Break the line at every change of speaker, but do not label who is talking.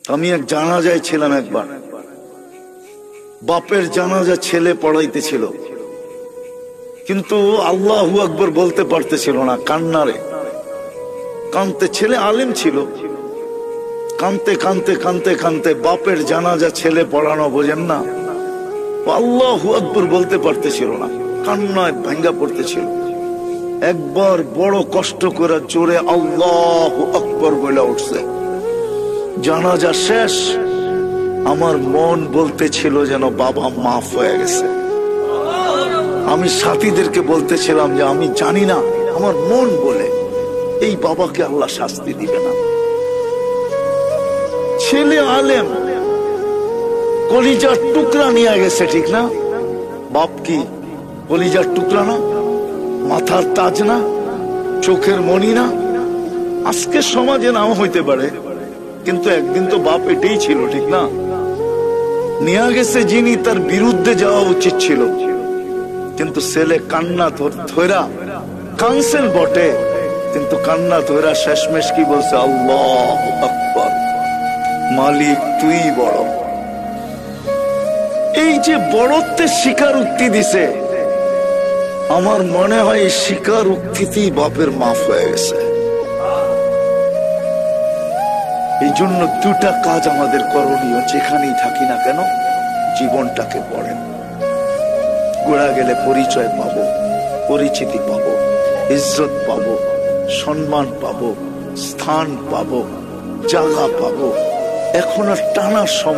আমি এক জানাজায় ছিলাম একবার, বাপের জানাজা ছেলে পড়াইতেছিল, কিন্তু আল্লাহু আকবার বলতে পারতেছিল না, কান্নারে কানতে। ছেলে আলেম ছিল, কানতে কানতে কানতে কানতে বাপের জানাজা ছেলে পড়ানো, বোঝেন না, আল্লাহু আকবার বলতে পারতেছিল না, কান্নায় ভাঙ্গা পড়তেছিল। একবার বড় কষ্ট করে জোরে আল্লাহু আকবার বলে উঠছে। জানাজা শেষ, আমার মন বলতেছিল যেন বাবা মাফ হয়ে গেছে। আমি সাথীদেরকে বলতেছিলাম যে আমি জানি না, আমার মন বলে এই বাবাকে আল্লাহ শাস্তি দিবে না। ছেলে আলেম, কলিজার টুকরা নিয়ে গেছে, ঠিক না? বাপ কি কলিজার টুকরা না? মাথার তাজ না? চোখের মণি না? আজকে সমাজে নাও হইতে পারে, কিন্তু একদিন তো বাপ এটাই ছিল, ঠিক না? নিয়ে গেছে যিনি, তার বিরুদ্ধে যাওয়া উচিত ছিল, কিন্তু ছেলে কান্না ধরা কানসেন বটে, কিন্তু কান্না ধরা শেষমেশ কি বলছে? আল্লাহু আকবার, মালিক তুই বড়। এই যে বড়ত্বের স্বীকার উক্তি দিছে, আমার মনে হয় এই স্বীকার উক্তিতেই বাপের মাফ হয়ে গেছে। এই জন্য দুটা কাজ আমাদের করণীয়, যেখানেই থাকি না কেন, জীবনটাকে পড়েন। গোড়া গেলে পরিচয় পাবো, পরিচিতি পাবো, ইজ্জত পাবো, সম্মান পাবো, স্থান পাবো, জায়গা পাবো। এখন আর টানার সময়